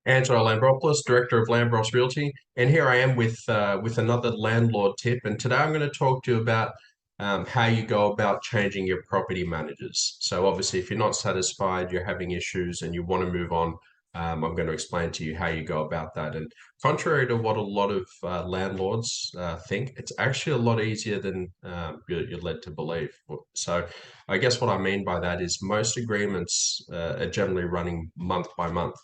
Angelo Lambropoulos, Director of Lambros Realty, and here I am with another landlord tip. And today I'm going to talk to you about how you go about changing your property managers. So obviously, if you're not satisfied, you're having issues, and you want to move on, I'm going to explain to you how you go about that. And contrary to what a lot of landlords think, it's actually a lot easier than you're led to believe. So I guess what I mean by that is most agreements are generally running month by month,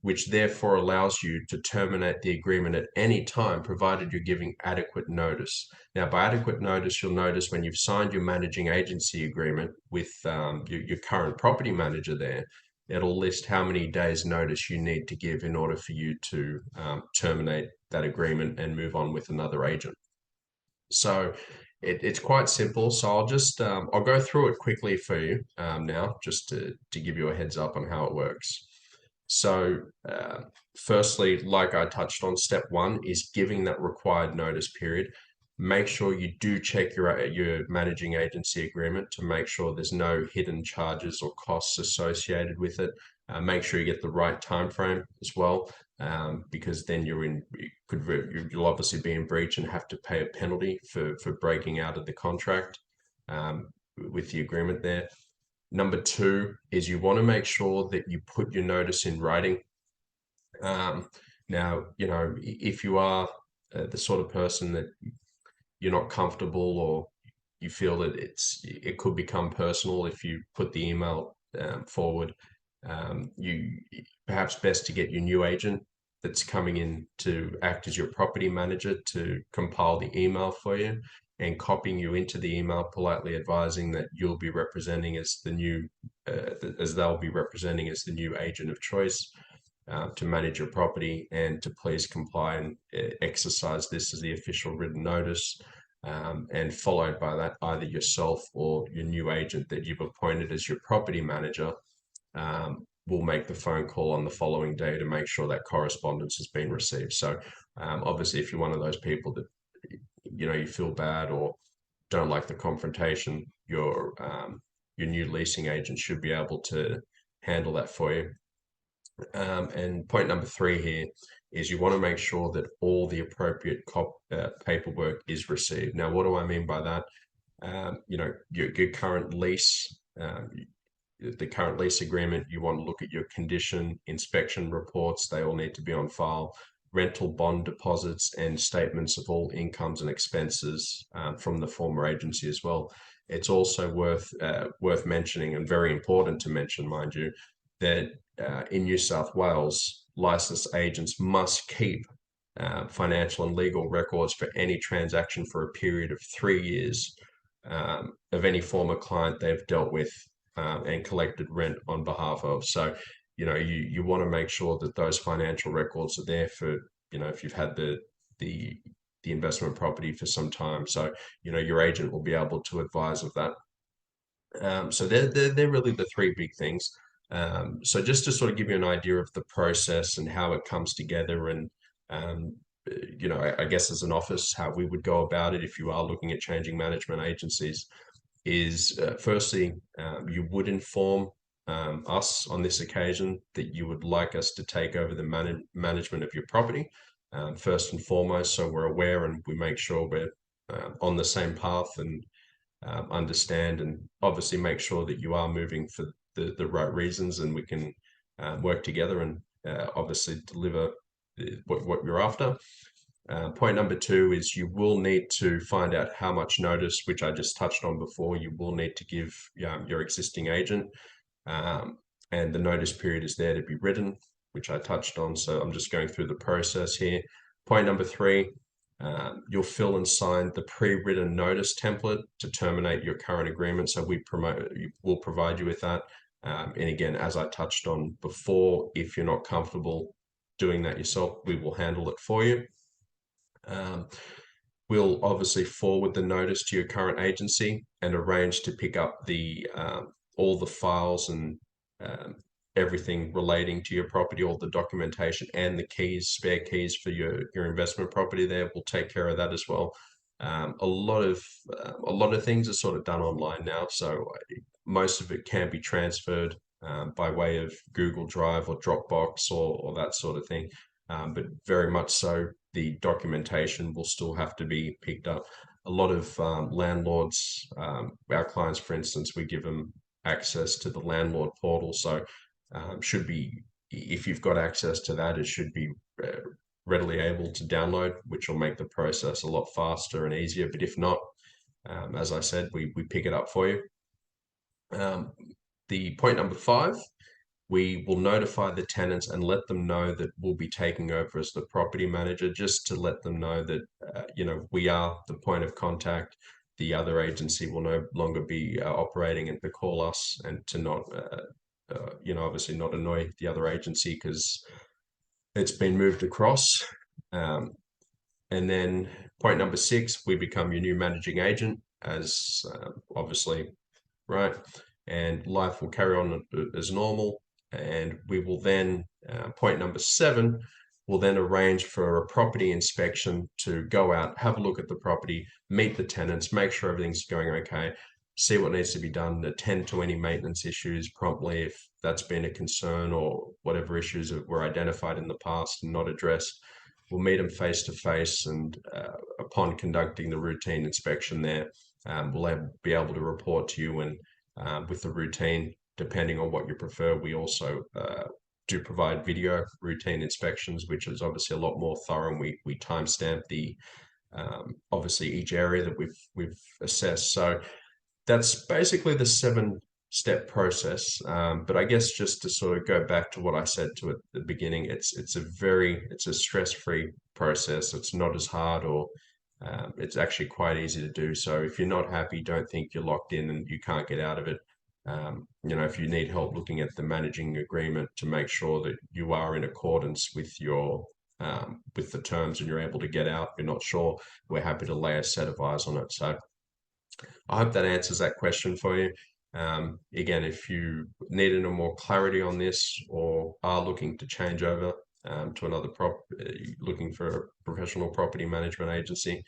which therefore allows you to terminate the agreement at any time, provided you're giving adequate notice. Now, by adequate notice, you'll notice when you've signed your managing agency agreement with your current property manager there, it'll list how many days notice you need to give in order for you to terminate that agreement and move on with another agent. So it's quite simple. So I'll go through it quickly for you now, just to give you a heads up on how it works. So, firstly, like I touched on, step one is giving that required notice period. Make sure you do check your managing agency agreement to make sure there's no hidden charges or costs associated with it. Make sure you get the right time frame as well, because then you'll obviously be in breach and have to pay a penalty for breaking out of the contract with the agreement there. Number two is you want to make sure that you put your notice in writing. Now, if you are the sort of person that you're not comfortable, or you feel that it could become personal if you put the email forward, you perhaps best to get your new agent that's coming in to act as your property manager to compile the email for you and copying you into the email, politely advising that you'll be representing as as they'll be representing as the new agent of choice to manage your property, and to please comply and exercise this as the official written notice. And followed by that, either yourself or your new agent that you've appointed as your property manager will make the phone call on the following day to make sure that correspondence has been received. So obviously, if you're one of those people that you feel bad or don't like the confrontation, your new leasing agent should be able to handle that for you. And point number three here is you want to make sure that all the appropriate paperwork is received. Now, what do I mean by that? Your current lease, the current lease agreement, you want to look at your condition inspection reports. They all need to be on file. Rental bond deposits and statements of all incomes and expenses from the former agency as well. It's also worth mentioning, and very important to mention, mind you, that in New South Wales, licensed agents must keep financial and legal records for any transaction for a period of 3 years of any former client they've dealt with and collected rent on behalf of. So, you want to make sure that those financial records are there for, if you've had the investment property for some time. So, your agent will be able to advise of that. So they're really the three big things. So just to sort of give you an idea of the process and how it comes together, and I guess as an office, how we would go about it if you are looking at changing management agencies is firstly, you would inform us on this occasion that you would like us to take over the management of your property, first and foremost, so we're aware and we make sure we're on the same path, and understand and obviously make sure that you are moving for the right reasons, and we can work together and obviously deliver what you're after. Point number two is you will need to find out how much notice, which I just touched on before, you will need to give your existing agent. And the notice period is there to be written, which I touched on. So I'm just going through the process here. Point number three, you'll fill and sign the pre-written notice template to terminate your current agreement. So we'll provide you with that. And again, as I touched on before, if you're not comfortable doing that yourself, we will handle it for you. We'll obviously forward the notice to your current agency and arrange to pick up all the files and everything relating to your property, all the documentation and the keys, spare keys for your investment property there. We'll take care of that as well. A lot of things are sort of done online now, so most of it can be transferred by way of Google Drive or Dropbox or that sort of thing. But very much so, the documentation will still have to be picked up. A lot of landlords, our clients, for instance, we give them access to the landlord portal. So should be, if you've got access to that, it should be readily able to download, which will make the process a lot faster and easier. But if not, as I said, we pick it up for you. The point number 5, we will notify the tenants and let them know that we'll be taking over as the property manager, just to let them know that, we are the point of contact. The other agency will no longer be operating, and to call us and to not, obviously not annoy the other agency because it's been moved across. And then point number 6, we become your new managing agent, as obviously, right? And life will carry on as normal. And we will then, point number 7, we'll then arrange for a property inspection to go out, have a look at the property, meet the tenants, make sure everything's going okay, see what needs to be done, attend to any maintenance issues promptly if that's been a concern, or whatever issues were identified in the past and not addressed. We'll meet them face to face, and upon conducting the routine inspection there, we'll be able to report to you. And with the routine, depending on what you prefer, we also do provide video routine inspections, which is obviously a lot more thorough, and we timestamp the obviously each area that we've assessed. So that's basically the 7-step process. But I guess just to sort of go back to what I said to at the beginning, it's a stress-free process. It's not as hard, or it's actually quite easy to do. So if you're not happy, don't think you're locked in and you can't get out of it. If you need help looking at the managing agreement to make sure that you are in accordance with your with the terms and you're able to get out, you're not sure, we're happy to lay a set of eyes on it. So I hope that answers that question for you. Again, if you need any more clarity on this, or are looking to change over to another looking for a professional property management agency,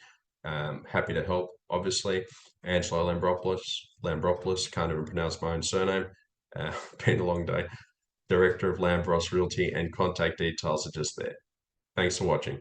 happy to help. Obviously, Angelo Lambropoulos, can't even pronounce my own surname. Been a long day. Director of Lambros Realty, and contact details are just there. Thanks for watching.